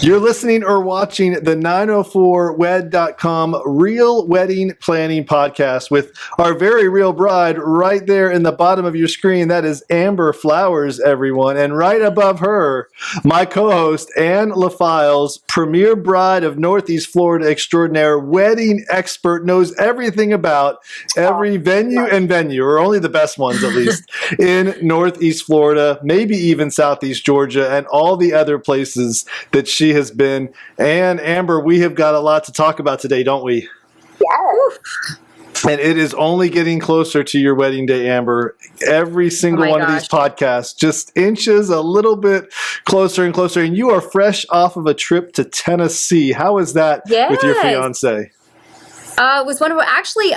You're listening or watching the 904wed.com Real Wedding Planning Podcast with our very real bride right there in the bottom of your screen. That is Amber Flowers, everyone. And right above her, my co-host, Ann LaFiles, premier bride of Northeast Florida extraordinaire, wedding expert, knows everything about every venue, or only the best ones at least, in Northeast Florida, maybe even Southeast Georgia, and all the other places that she has been. And Amber, we have got a lot to talk about today, don't we? Yes. And it is only getting closer to your wedding day, Amber. Every single one of these podcasts just inches a little bit closer and closer. And you are fresh off of a trip to Tennessee. How is that with your fiance? It was wonderful. Actually,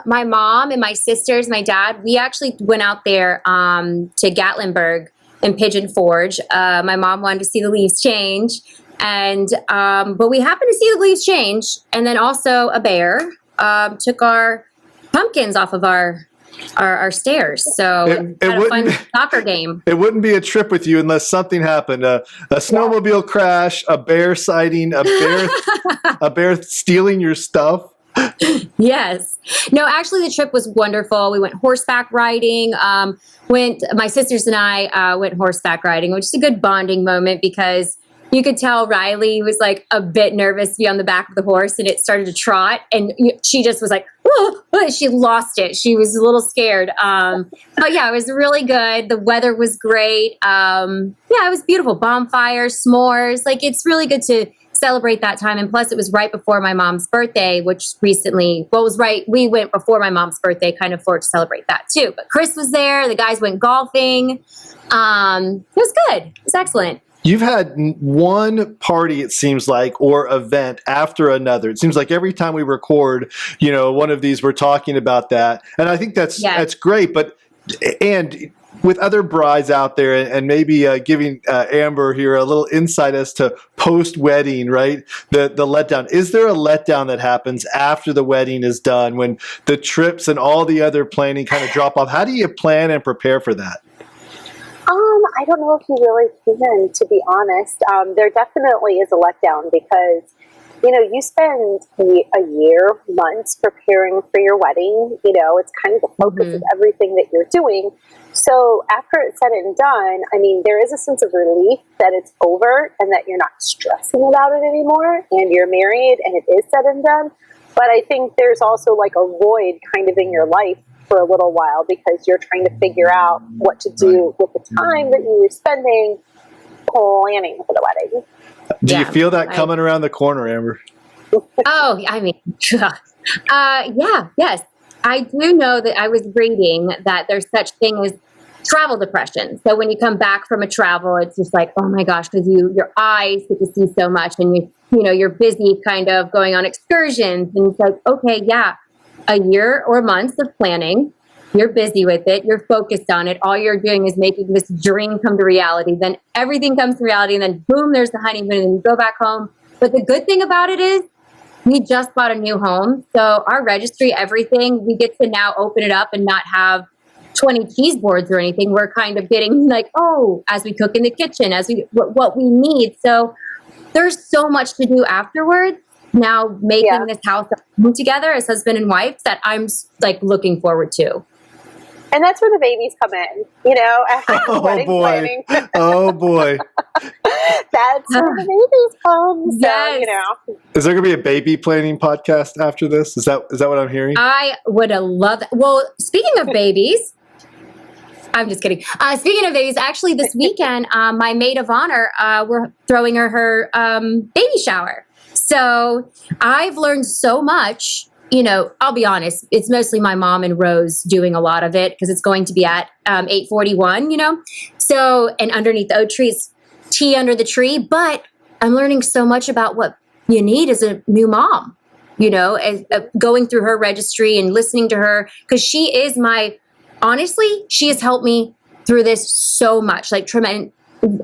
my mom and my sisters, my dad, we actually went out there to Gatlinburg and Pigeon Forge. My mom wanted to see the leaves change. And but we happened to see the leaves change, and then also a bear took our pumpkins off of our stairs. So it had a fun soccer game. It wouldn't be a trip with you unless something happened: a snowmobile crash, a bear sighting, a bear stealing your stuff. Yes. No, actually the trip was wonderful. We went horseback riding. My sisters and I went horseback riding, which is a good bonding moment because you could tell Riley was like a bit nervous to be on the back of the horse, and it started to trot, and she just was like, whoa, she lost it. She was a little scared. But yeah, it was really good. The weather was great. It was beautiful. Bonfires, s'mores. Like, it's really good to celebrate that time. And plus it was right before my mom's birthday, we went before my mom's birthday kind of for to celebrate that too. But Chris was there. The guys went golfing. It was good. It was excellent. You've had one party, it seems like, or event after another. It seems like every time we record, one of these, we're talking about that. And I think that's great. And with other brides out there, and maybe giving Amber here a little insight as to post-wedding, right? The letdown. Is there a letdown that happens after the wedding is done when the trips and all the other planning kind of drop off? How do you plan and prepare for that? I don't know if you really can, to be honest. There definitely is a letdown because, you spend a year, months preparing for your wedding. It's kind of the focus of everything that you're doing. So after it's said and done, there is a sense of relief that it's over and that you're not stressing about it anymore, and you're married and it is said and done. But I think there's also like a void kind of in your life for a little while because you're trying to figure out what to do with the time that you were spending planning for the wedding. Do you feel that coming around the corner, Amber? Yes. I do know that I was reading that there's such thing as travel depression. So when you come back from a travel, it's just like, oh my gosh, because your eyes get to see so much, and you're busy kind of going on excursions, and it's like, okay, a year or months of planning. You're busy with it. You're focused on it. All you're doing is making this dream come to reality. Then everything comes to reality, and then boom, there's the honeymoon, and you go back home. But the good thing about it is we just bought a new home. So our registry, everything, we get to now open it up and not have 20 cheese boards or anything. We're kind of getting like, as we cook in the kitchen, what we need. So there's so much to do afterwards. Now making this house together as husband and wife that I'm like looking forward to. And that's where the babies come in, after wedding planning. Oh boy. That's where the babies come. So, Is there going to be a baby planning podcast after this? Is that what I'm hearing? I would have loved that. Well, speaking of babies, I'm just kidding. Speaking of babies, actually this weekend, my maid of honor, we're throwing her baby shower. So I've learned so much. I'll be honest, it's mostly my mom and Rose doing a lot of it because it's going to be at 8:41, So, and underneath the oak trees, tea under the tree. But I'm learning so much about what you need as a new mom, as going through her registry and listening to her, because she is honestly, she has helped me through this so much, like tremendous.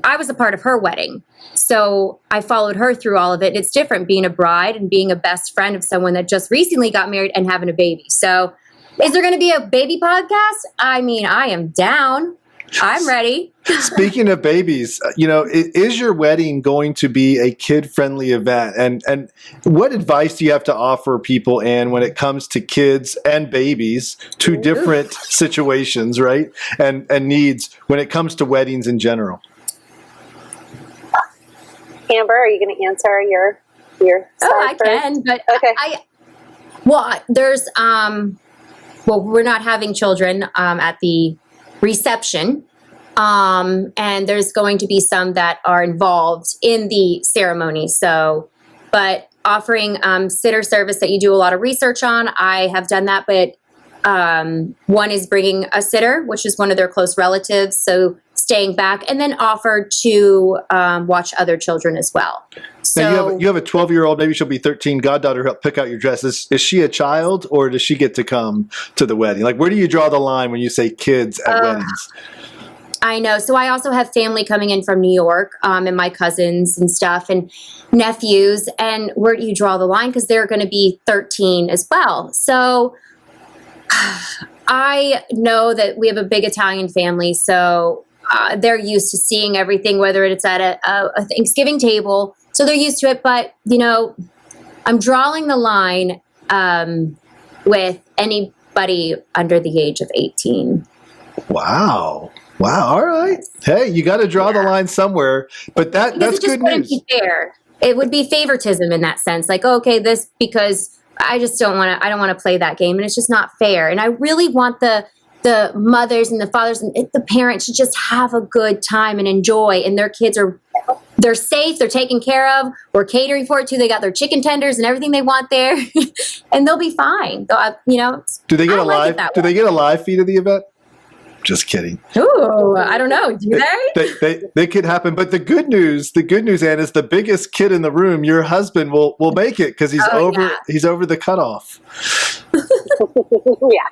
I was a part of her wedding. So I followed her through all of it. It's different being a bride and being a best friend of someone that just recently got married and having a baby. So is there going to be a baby podcast? I am down. I'm ready. Speaking of babies, is your wedding going to be a kid-friendly event? And what advice do you have to offer people, Anne, when it comes to kids and babies, two different situations, right? And needs when it comes to weddings in general? Amber, are you going to answer your I first? can, but okay. There's we're not having children at the reception. And there's going to be some that are involved in the ceremony. So, but offering sitter service that you do a lot of research on, I have done that. But one is bringing a sitter, which is one of their close relatives. So staying back, and then offered to watch other children as well. So now you have a 12-year-old, maybe she'll be 13, goddaughter who help pick out your dress. Is she a child, or does she get to come to the wedding? Like, where do you draw the line when you say kids at weddings? I know. So I also have family coming in from New York, and my cousins and stuff and nephews. And where do you draw the line? Because they're going to be 13 as well. So I know that we have a big Italian family. So they're used to seeing everything, whether it's at a Thanksgiving table. So they're used to it. But, I'm drawing the line with anybody under the age of 18. Wow. All right. Hey, you got to draw the line somewhere, but that's good news. Be fair. It would be favoritism in that sense. Like, okay, this, because I just don't want to play that game, and it's just not fair. And I really want the mothers and the fathers and the parents to just have a good time and enjoy, and their kids they're safe, they're taken care of, we're catering for it too. They got their chicken tenders and everything they want there, and they'll be fine. Do they get a live feed of the event? Just kidding. Ooh, I don't know. Do they could happen, but the good news, Anne, is the biggest kid in the room. Your husband will make it because he's over the cutoff. Yeah.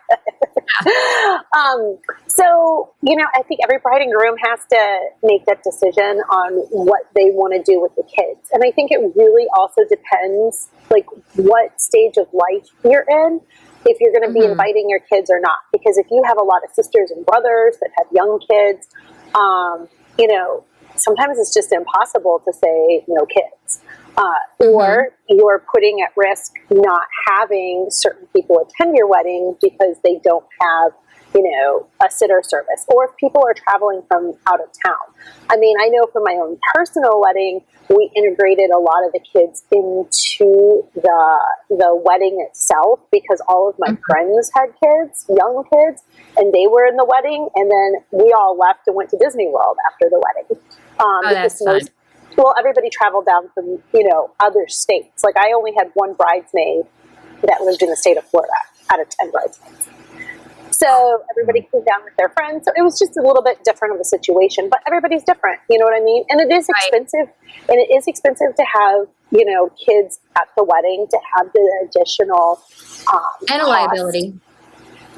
So, I think every bride and groom has to make that decision on what they want to do with the kids. And I think it really also depends, like, what stage of life you're in, if you're going to be inviting your kids or not. Because if you have a lot of sisters and brothers that have young kids, sometimes it's just impossible to say no kids. Or you're putting at risk not having certain people attend your wedding because they don't have, a sitter service, or if people are traveling from out of town. I mean, I know for my own personal wedding, we integrated a lot of the kids into the wedding itself because all of my friends had kids, young kids, and they were in the wedding, and then we all left and went to Disney World after the wedding. That's fun. Well, everybody traveled down from, other states. Like, I only had one bridesmaid that lived in the state of Florida out of 10 bridesmaids. So everybody came down with their friends. So it was just a little bit different of a situation, but everybody's different. You know what I mean? And it is expensive. And it is expensive to have, kids at the wedding, to have the additional and a liability.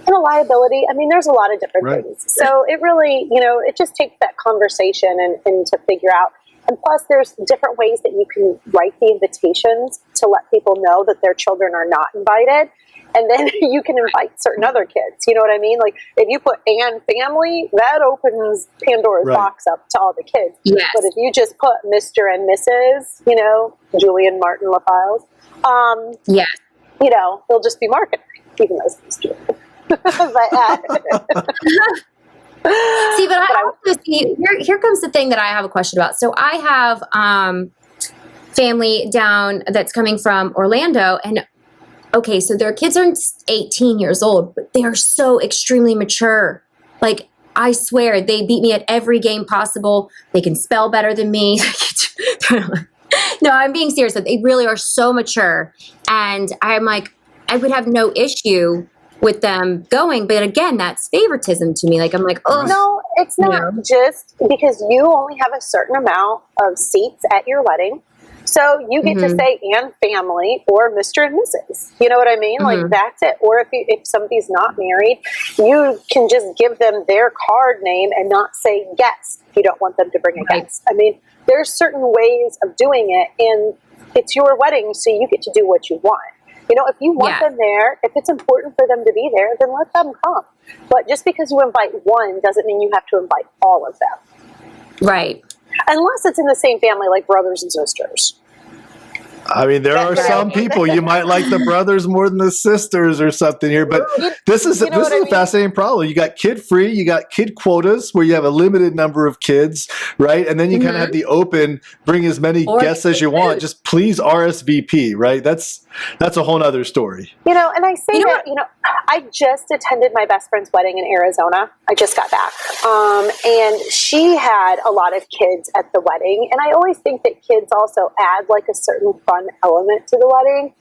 And a liability. I mean, there's a lot of different things. So it really, it just takes that conversation and to figure out. And plus, there's different ways that you can write the invitations to let people know that their children are not invited. And then you can invite certain other kids. You know what I mean? Like, if you put Anne family, that opens Pandora's box up to all the kids. Yes. But if you just put Mr. and Mrs., Julian Martin LaFiles, they'll just be marketing, even though it's Mr. Here comes the thing that I have a question about. So I have family down that's coming from Orlando, and okay, so their kids aren't 18 years old, but they are so extremely mature. Like, I swear, they beat me at every game possible. They can spell better than me. No, I'm being serious. They really are so mature. And I'm like, I would have no issue with them going. But again, that's favoritism to me. Like, I'm like, oh. No, it's not just because you only have a certain amount of seats at your wedding. So you get to say and family or Mr. and Mrs. You know what I mean? Like, that's it. Or if somebody's not married, you can just give them their card name and not say guest if you don't want them to bring a guest. I mean, there's certain ways of doing it, and it's your wedding, so you get to do what you want. You know, if you want them there, if it's important for them to be there, then let them come. But just because you invite one doesn't mean you have to invite all of them. Right. Unless it's in the same family, like brothers and sisters. I mean, there are some people you might like the brothers more than the sisters or something here, but this is a fascinating problem. You got kid free, you got kid quotas where you have a limited number of kids, right? And then you kind of have the open, bring as many guests as you want. Just please RSVP, right? That's a whole other story. You know, and I say I just attended my best friend's wedding in Arizona. I just got back, and she had a lot of kids at the wedding, and I always think that kids also add like a certain fun element to the wedding.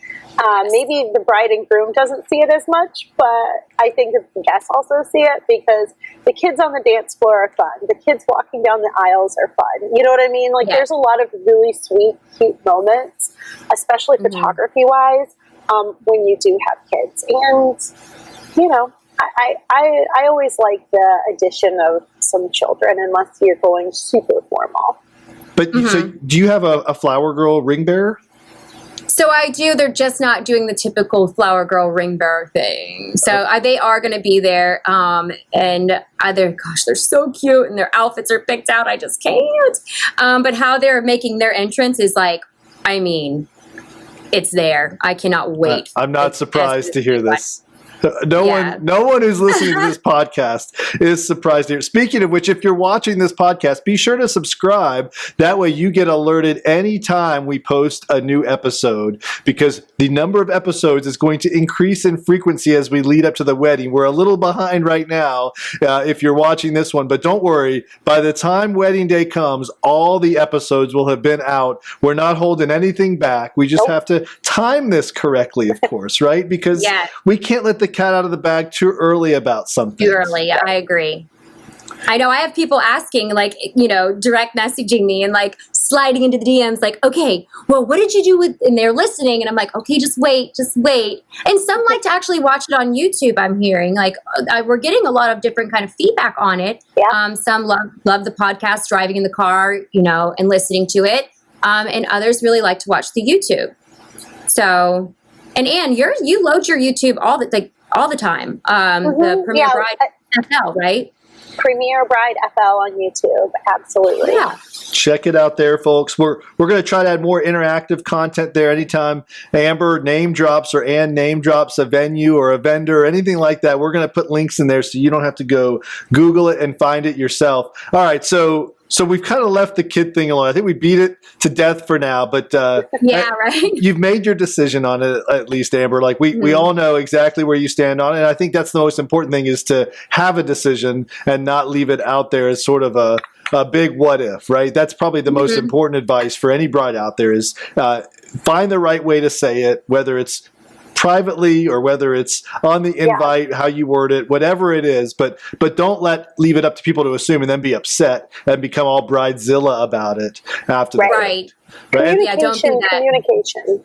Maybe the bride and groom doesn't see it as much, but I think the guests also see it because the kids on the dance floor are fun. The kids walking down the aisles are fun. You know what I mean? Like there's a lot of really sweet, cute moments, especially photography wise, when you do have kids. And, you know, I always like the addition of some children unless you're going super formal. But so do you have a flower girl ring bearer? So I do. They're just not doing the typical flower girl ring bearer thing. So they are going to be there. And they're so cute and their outfits are picked out. I just can't. But how they're making their entrance is like, I mean, it's there. I cannot wait. I'm not surprised to hear this. No one who's listening to this podcast is surprised here. Speaking of which, if you're watching this podcast, be sure to subscribe. That way you get alerted anytime we post a new episode, because the number of episodes is going to increase in frequency as we lead up to the wedding. We're a little behind right now if you're watching this one, but don't worry. By the time wedding day comes, all the episodes will have been out. We're not holding anything back. We just have to time this correctly, of course, right? Because we can't let the cat out of the bag too early about something. Too early, I agree. I know I have people asking, like, you know, direct messaging me and like sliding into the DMs like, okay, well, what did you do with, and they're listening, and I'm like, okay, just wait. And some like to actually watch it on YouTube, I'm hearing. Like, we're getting a lot of different kind of feedback on it. Yeah. Some love the podcast, driving in the car, you know, and listening to it. And others really like to watch the YouTube. So, and Anne, you load your YouTube all the time. The Premier Bride FL, right? Premier Bride FL on YouTube. Absolutely. Yeah. Check it out there, folks. We're going to try to add more interactive content there. Anytime Amber name drops or Ann name drops a venue or a vendor or anything like that, we're going to put links in there so you don't have to go Google it and find it yourself. All right, so we've kind of left the kid thing alone. I think we beat it to death for now, but right. You've made your decision on it, at least, Amber. Like we all know exactly where you stand on it. And I think that's the most important thing, is to have a decision and not leave it out there as sort of a big what if, right? That's probably the most important advice for any bride out there, is find the right way to say it, whether it's privately or whether it's on the invite, how you word it, whatever it is, but don't leave it up to people to assume and then be upset and become all bridezilla about it after the right. Communication, I don't think that. Communication.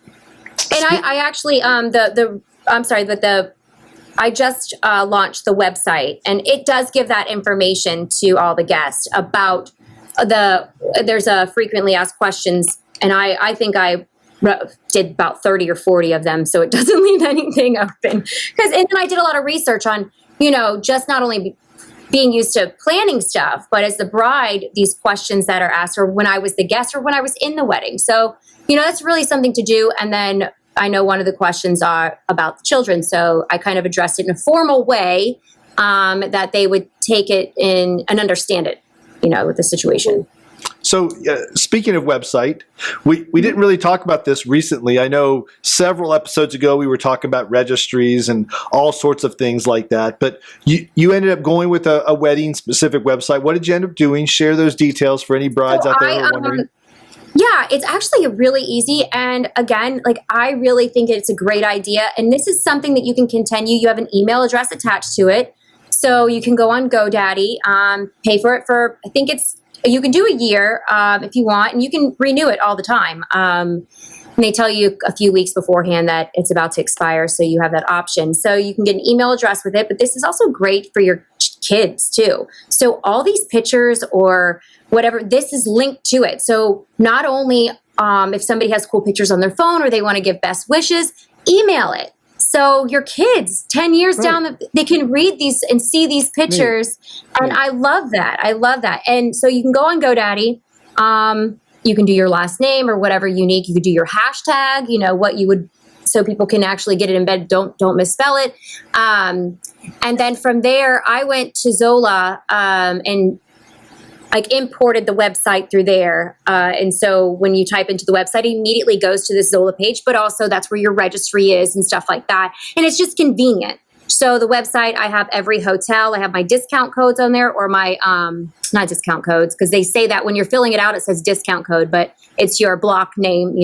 And I actually I just launched the website, and it does give that information to all the guests about there's a frequently asked questions, and I think I did about 30 or 40 of them, so it doesn't leave anything open. And then I did a lot of research on, you know, just not only being used to planning stuff, but as the bride, these questions that are asked, or when I was the guest, or when I was in the wedding. So, you know, that's really something to do. And then I know one of the questions are about the children, so I kind of addressed it in a formal way that they would take it in and understand it, you know, with the situation. So speaking of website, we didn't really talk about this recently. I know several episodes ago we were talking about registries and all sorts of things like that, but you ended up going with a wedding specific website. What did you end up doing? Share those details for any brides out there who are wondering. Yeah, it's actually really easy. And again, like, I really think it's a great idea. And this is something that you can continue. You have an email address attached to it. So you can go on GoDaddy, pay for it for, I think you can do a year if you want, and you can renew it all the time. And they tell you a few weeks beforehand that it's about to expire, so you have that option. So you can get an email address with it, but this is also great for your kids too. So all these pictures or whatever, this is linked to it. So not only if somebody has cool pictures on their phone or they want to give best wishes, email it. So your kids 10 years down, they can read these and see these pictures. And I love that. I love that. And so you can go on GoDaddy. You can do your last name or whatever unique. You could do your hashtag, what you would, so people can actually get it in bed. Don't misspell it. And then from there, I went to Zola and imported the website through there. And so when you type into the website, it immediately goes to this Zola page, but also that's where your registry is and stuff like that. And it's just convenient. So the website, I have every hotel, I have my discount codes on there, or my, not discount codes, because they say that when you're filling it out, it says discount code, but it's your block name,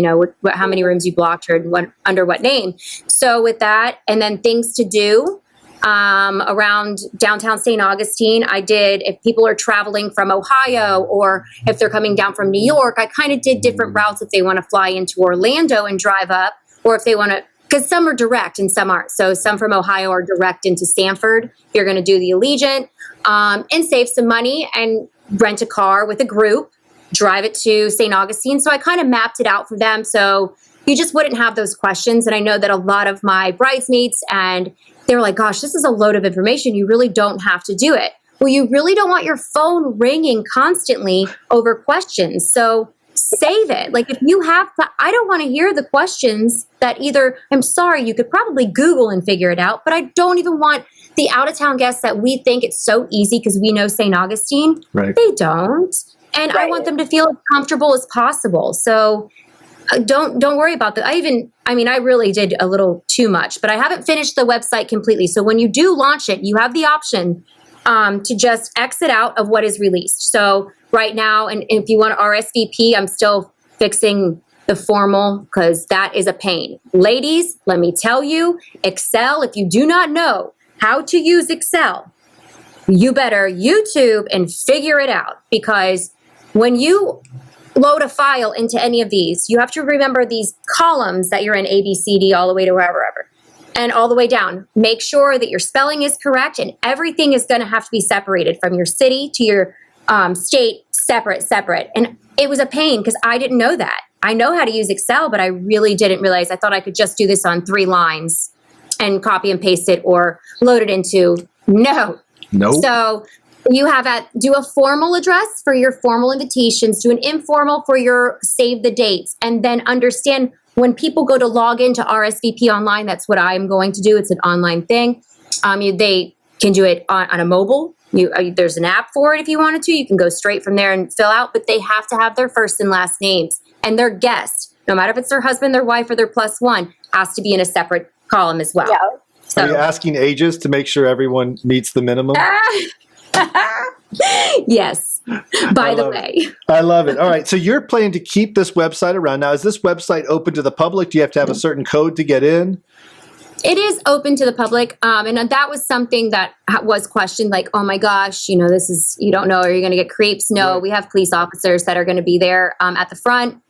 how many rooms you blocked or under what name. So with that, and then things to do, around downtown St. Augustine, if people are traveling from Ohio or if they're coming down from New York, I kind of did different routes if they want to fly into Orlando and drive up, or if they want to, because some are direct and some aren't. So some from Ohio are direct into Stanford. You're going to do the Allegiant and save some money and rent a car with a group, drive it to St. Augustine. So I kind of mapped it out for them. So you just wouldn't have those questions. And I know that a lot of my bridesmaids, and they were like, gosh, this is a load of information. You really don't have to do it. Well, you really don't want your phone ringing constantly over questions. So save it. Like if you have, I don't want to hear the questions that either, I'm sorry, you could probably Google and figure it out, but I don't even want the out of town guests that we think it's so easy because we know St. Augustine. Right. They don't. And I want them to feel as comfortable as possible. So don't worry about that. I really did a little too much, but I haven't finished the website completely. So when you do launch it, you have the option to just exit out of what is released. So right now, and if you want to RSVP, I'm still fixing the formal because that is a pain. Ladies, let me tell you, Excel, if you do not know how to use Excel, you better YouTube and figure it out, because when you load a file into any of these, you have to remember these columns that you're in, A, B, C, D, all the way to wherever, and all the way down. Make sure that your spelling is correct, and everything is going to have to be separated from your city to your state, separate. And it was a pain because I didn't know that. I know how to use Excel, but I really didn't realize. I thought I could just do this on 3 lines and copy and paste it or load it into. No. So you have do a formal address for your formal invitations, do an informal for your save the dates, and then understand when people go to log into RSVP online, that's what I'm going to do. It's an online thing. They can do it on a mobile. There's an app for it if you wanted to. You can go straight from there and fill out, but they have to have their first and last names, and their guest, no matter if it's their husband, their wife, or their +1, has to be in a separate column as well. Yeah. So, are you asking ages to make sure everyone meets the minimum? Yes. By the way. I love it. All right. So you're planning to keep this website around. Now, is this website open to the public? Do you have to have a certain code to get in? It is open to the public. And that was something that was questioned, like, oh my gosh, this is, you don't know, are you going to get creeps? No, we have police officers that are going to be there at the front.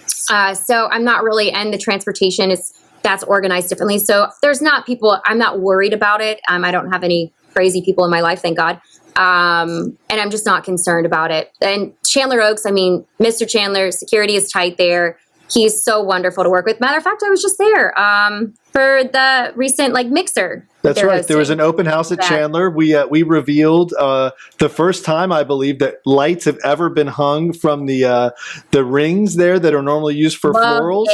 So I'm not really, and the transportation that's organized differently. So there's not people, I'm not worried about it. I don't have any crazy people in my life, thank God. And I'm just not concerned about it. And Chandler Oaks, Mr. Chandler, security is tight there. He's so wonderful to work with. Matter of fact, I was just there for the recent mixer. That's right. There was an open house at Chandler. We revealed the first time, I believe, that lights have ever been hung from the rings there that are normally used for florals.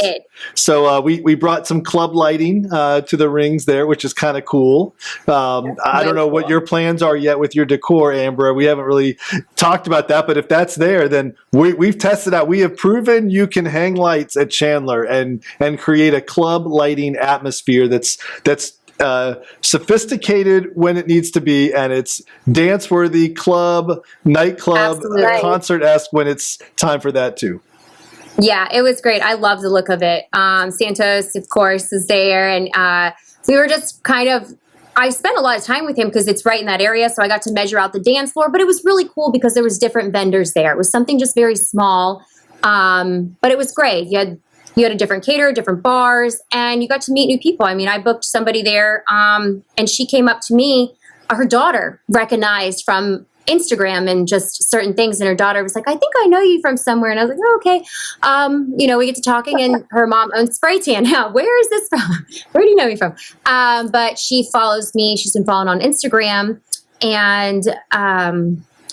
So we brought some club lighting to the rings there, which is kind of cool. I don't know what your plans are yet with your decor, Amber. We haven't really talked about that, but if that's there, then we've tested out. We have proven you can hang lights at Chandler and create a club lighting atmosphere that's sophisticated when it needs to be, and it's dance-worthy, club, nightclub, concert-esque when it's time for that too. Yeah, it was great. I love the look of it. Santos, of course, is there, and we were just I spent a lot of time with him because it's right in that area, so I got to measure out the dance floor, but it was really cool because there was different vendors there. It was something just very small, but it was great. You had a different caterer, different bars, and you got to meet new people. I booked somebody there, and she came up to me. Her daughter recognized from Instagram and just certain things. And her daughter was like, I think I know you from somewhere. And I was like, oh, okay. We get to talking, and her mom owns Spray Tan now. Where is this from? Where do you know me from? But she follows me. She's been following on Instagram, and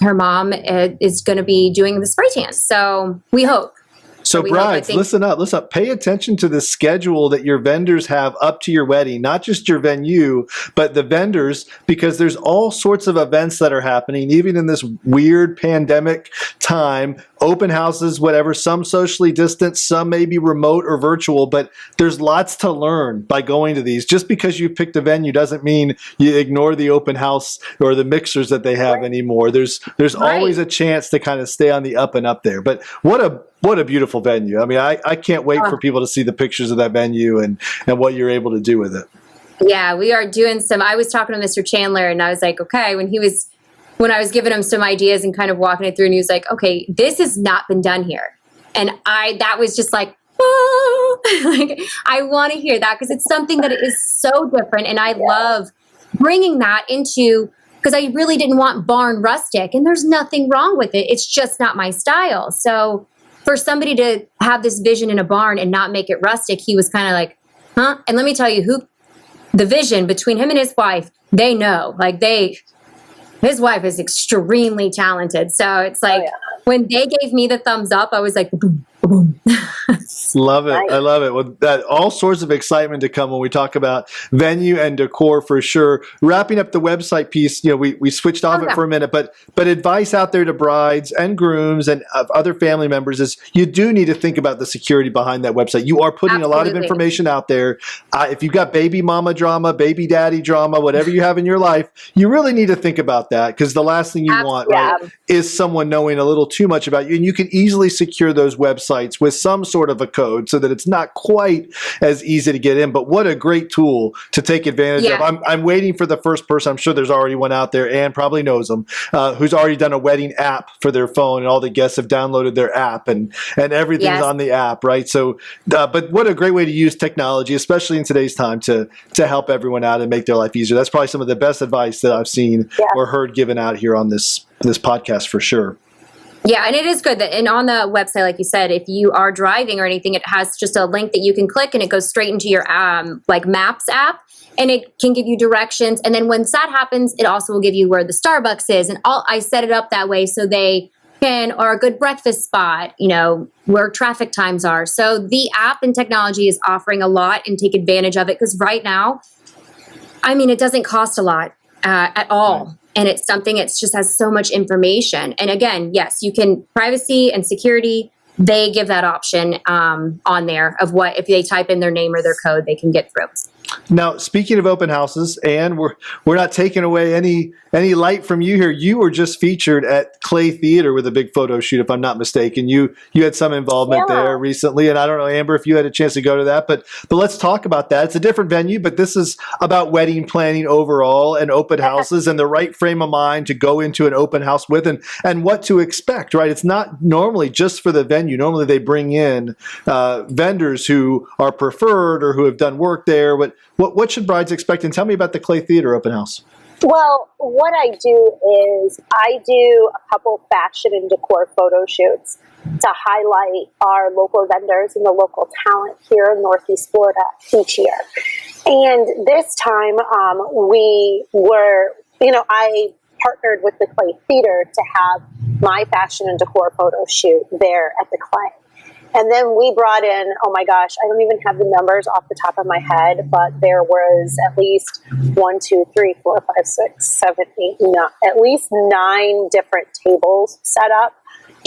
her mom is going to be doing the spray tan. So we hope. So brides, listen up. Pay attention to the schedule that your vendors have up to your wedding, not just your venue, but the vendors, because there's all sorts of events that are happening, even in this weird pandemic time, open houses, whatever, some socially distanced, some may be remote or virtual, but there's lots to learn by going to these. Just because you picked a venue doesn't mean you ignore the open house or the mixers that they have anymore. There's always a chance to kind of stay on the up and up there. But what a beautiful venue. I mean, I can't wait for people to see the pictures of that venue and what you're able to do with it. Yeah, we are doing I was talking to Mr. Chandler, and I was like, okay, when I was giving him some ideas and kind of walking it through, and he was like, okay, this has not been done here. And that was just like, like, I want to hear that, because it's something that is so different. And I love bringing that into, because I really didn't want barn rustic, and there's nothing wrong with it. It's just not my style. So for somebody to have this vision in a barn and not make it rustic, he was kind of like, huh? And let me tell you, the vision between him and his wife, they know, his wife is extremely talented. So it's like, when they gave me the thumbs up, I was like, boom, boom. Love it. I love it. Well, all sorts of excitement to come when we talk about venue and decor, for sure. Wrapping up the website piece, we switched off it for a minute, but advice out there to brides and grooms and other family members is you do need to think about the security behind that website. You are putting a lot of information out there. If you've got baby mama drama, baby daddy drama, whatever you have in your life, you really need to think about that, because the last thing you want, right, is someone knowing a little too much about you. And you can easily secure those websites with some sort of a code so that it's not quite as easy to get in. But what a great tool to take advantage of. I'm waiting for the first person. I'm sure there's already one out there, and probably knows them, who's already done a wedding app for their phone, and all the guests have downloaded their app, and everything's on the app, right? So, but what a great way to use technology, especially in today's time, to help everyone out and make their life easier. That's probably some of the best advice that I've seen or heard given out here on this podcast, for sure. Yeah, and it is good that, and on the website, like you said, if you are driving or anything, it has just a link that you can click, and it goes straight into your Maps app, and it can give you directions. And then when that happens, it also will give you where the Starbucks is, and I set it up that way so they or a good breakfast spot, where traffic times are. So the app and technology is offering a lot, and take advantage of it, because right now, I mean, it doesn't cost a lot at all. Right. And it's something, it just has so much information. And again, yes, you can, privacy and security, they give that option on there of what, if they type in their name or their code, they can get through. Now, speaking of open houses, and we're not taking away any light from you here. You were just featured at Clay Theater with a big photo shoot, if I'm not mistaken. You had some involvement there recently, and I don't know, Amber, if you had a chance to go to that, but let's talk about that. It's a different venue, but this is about wedding planning overall, and open houses, and the right frame of mind to go into an open house with, and what to expect, right? It's not normally just for the venue. Normally they bring in vendors who are preferred or who have done work there. What should brides expect? And tell me about the Clay Theater open house. Well, what I do is I do a couple fashion and decor photo shoots to highlight our local vendors and the local talent here in Northeast Florida each year. And this time I partnered with the Clay Theater to have my fashion and decor photo shoot there at the Clay. And then we brought in, oh my gosh, I don't even have the numbers off the top of my head, but there was at least 9 different tables set up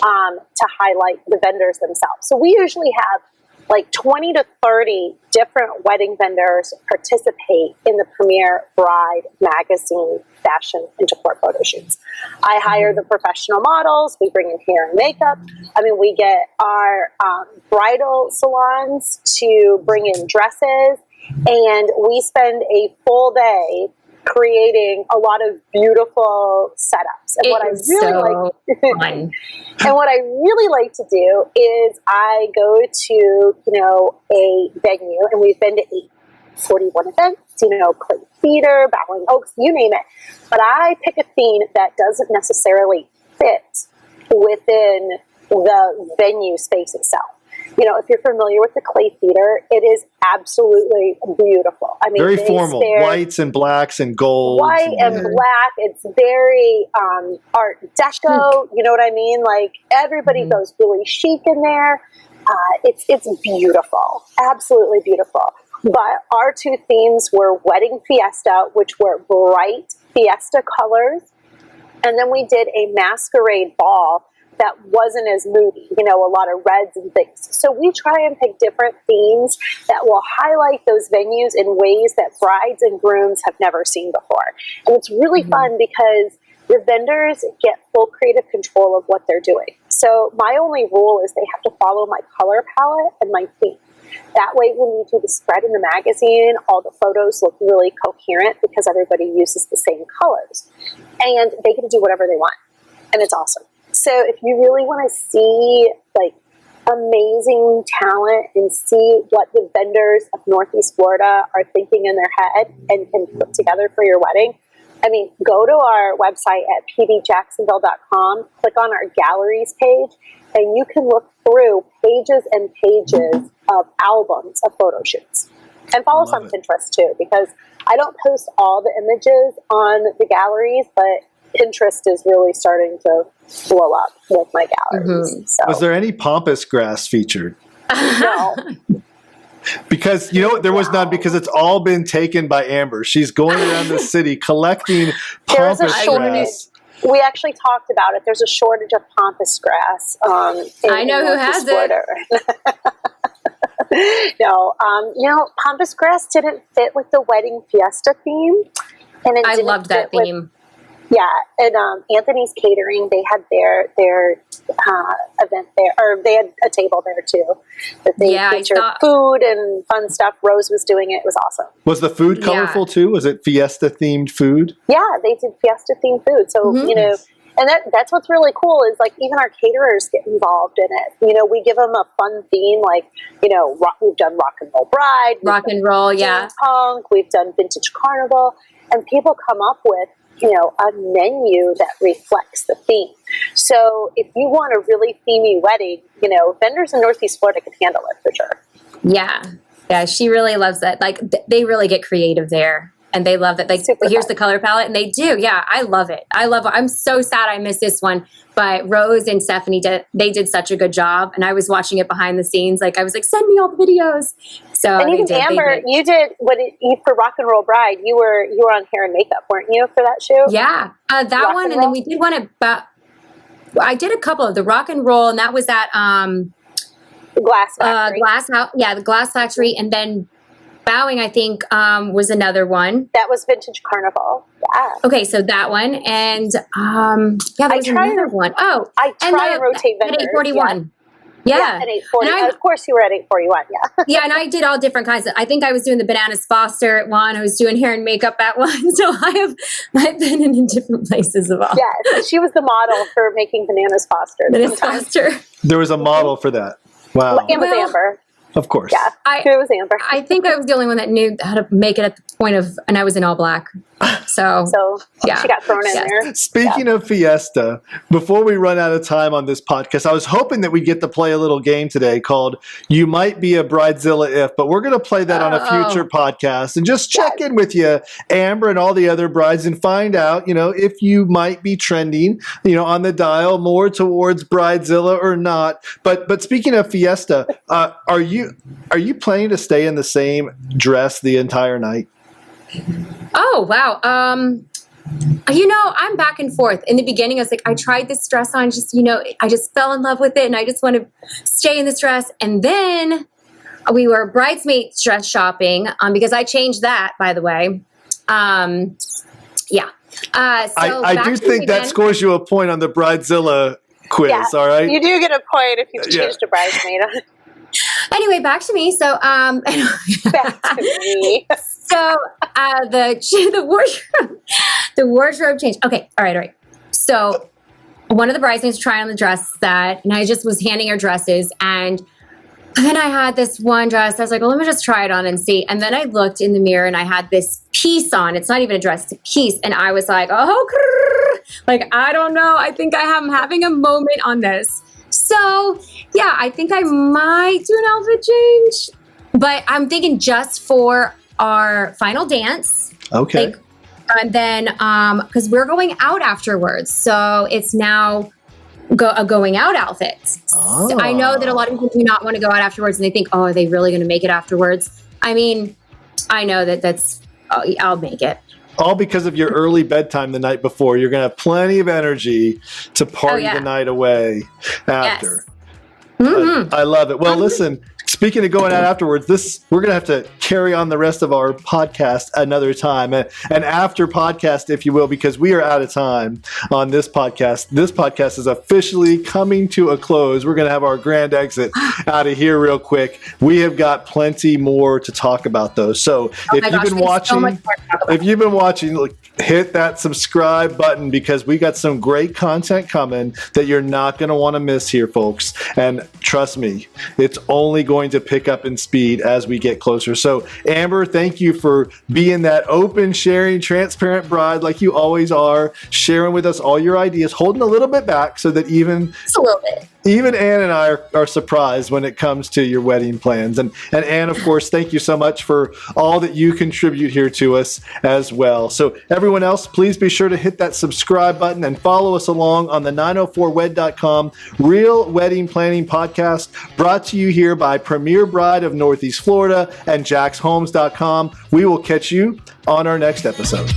to highlight the vendors themselves. So we usually have like 20 to 30 different wedding vendors participate in the Premier Bride magazine fashion and decor photo shoots. I hire the professional models. We bring in hair and makeup. I mean, we get our bridal salons to bring in dresses, and we spend a full day creating a lot of beautiful setups. And what I really like to do is I go to, a venue, and we've been to 41 events. clay cedar, bowling oaks, you name it. But I pick a theme that doesn't necessarily fit within the venue space itself. If you're familiar with the clay cedar, it is absolutely beautiful. I mean, very formal, whites and blacks and golds. White and black. It's very Art Deco. You know what I mean? Like, everybody goes really chic in there. It's beautiful, absolutely beautiful. But our two themes were Wedding Fiesta, which were bright fiesta colors, and then we did a masquerade ball that wasn't as moody, a lot of reds and things. So we try and pick different themes that will highlight those venues in ways that brides and grooms have never seen before. And it's really fun because your vendors get full creative control of what they're doing. So my only rule is they have to follow my color palette and my theme. That way, when we do the spread in the magazine, all the photos look really coherent because everybody uses the same colors. And they can do whatever they want. And it's awesome. So if you really want to see amazing talent and see what the vendors of Northeast Florida are thinking in their head and can put together for your wedding, go to our website at pbjacksonville.com, click on our galleries page, and you can look through pages and pages of albums of photo shoots. And follow us on Pinterest too, because I don't post all the images on the galleries, but Pinterest is really starting to blow up with my galleries. So. Was there any pampas grass featured? No. Because there was none, because it's all been taken by Amber. She's going around the city collecting pampas grass. We actually talked about it. There's a shortage of pampas grass. I know who has it. No, pampas grass didn't fit with the Wedding Fiesta theme. And I loved that theme. Yeah, and Anthony's Catering, they had their event there, or they had a table there too, that they featured food and fun stuff. Rose was doing it. It was awesome. Was the food colorful too? Was it fiesta themed food? Yeah, they did fiesta themed food. So, and that's what's really cool is even our caterers get involved in it. We give them a fun theme, we've done Rock and Roll Bride. Rock and Roll, Punk, we've done Vintage Carnival, and people come up with a menu that reflects the theme. So if you want a really themey wedding, vendors in Northeast Florida can handle it for sure. Yeah, she really loves that. They really get creative there. And they love that. Here's the color palette. And they do. Yeah, I love it. I'm so sad I missed this one. But Rose and Stephanie, they did such a good job. And I was watching it behind the scenes. I was like, send me all the videos. So and even Amber, you did for Rock and Roll Bride. You were on hair and makeup, weren't you, for that shoot? Yeah, that Rock one. And then we did one about. I did a couple of the Rock and Roll, and that was at Glass Factory. The Glass Factory, and then Bowing, I think, was another one. That was Vintage Carnival. Yeah. Okay, so that one, and there was another one. Oh, I try and rotate vendors. At 841. Yeah. At 840. Of course, you were at 841. Yeah. Yeah, and I did all different kinds. I think I was doing the Bananas Foster at one. I was doing hair and makeup at one. So I've been in different places of all. Yeah, she was the model for making Bananas Foster. Bananas Foster. There was a model for that. Wow. It was Amber. Of course. Yeah, it was Amber. I think I was the only one that knew how to make it at the point of, and I was in all black. So yeah, she got thrown in there. Speaking of Fiesta, before we run out of time on this podcast, I was hoping that we get to play a little game today called You Might Be a Bridezilla If, but we're going to play that on a future podcast and just check in with you, Amber, and all the other brides and find out, if you might be trending, on the dial more towards Bridezilla or not. But speaking of Fiesta, are you planning to stay in the same dress the entire night? Oh, wow. I'm back and forth. In the beginning, I was like, I tried this dress on, I just fell in love with it, and I just want to stay in this dress. And then we were bridesmaid dress shopping, because I changed that, by the way. Yeah. I do think that scores you a point on the Bridezilla quiz, all right? You do get a point if you changed a bridesmaid. Anyway, back to me. So, back to me. So, the wardrobe changed. Okay. All right. So one of the bridesmaids tried on the dress set, and I just was handing her dresses, and then I had this one dress. I was like, well, let me just try it on and see. And then I looked in the mirror and I had this piece on. It's not even a dress, it's a piece. And I was like, oh, like, I don't know. I think I'm having a moment on this. So yeah, I think I might do an outfit change, but I'm thinking just for our final dance. Okay. Like, and then, because we're going out afterwards. So it's now a going out outfit. Oh. So I know that a lot of people do not want to go out afterwards and they think, oh, are they really going to make it afterwards? I mean, I know I'll make it. All because of your early bedtime the night before. You're going to have plenty of energy to party the night away after. Yes. Mm-hmm. I love it. Well, listen, speaking of going out afterwards, we're going to have to carry on the rest of our podcast another time, and after podcast, if you will, because we are out of time on this podcast. This podcast is officially coming to a close. We're going to have our grand exit out of here real quick. We have got plenty more to talk about, though. So if you've been watching, look, hit that subscribe button because we got some great content coming that you're not going to want to miss here, folks. And trust me, it's only going to pick up in speed as we get closer. So Amber, thank you for being that open, sharing, transparent bride like you always are, sharing with us all your ideas, holding a little bit back so that even Ann and I are surprised when it comes to your wedding plans. And Ann, of course, thank you so much for all that you contribute here to us as well. So everyone else, please be sure to hit that subscribe button and follow us along on the 904wed.com Real Wedding Planning Podcast, brought to you here by Premier Bride of Northeast Florida and jackshomes.com. We will catch you on our next episode.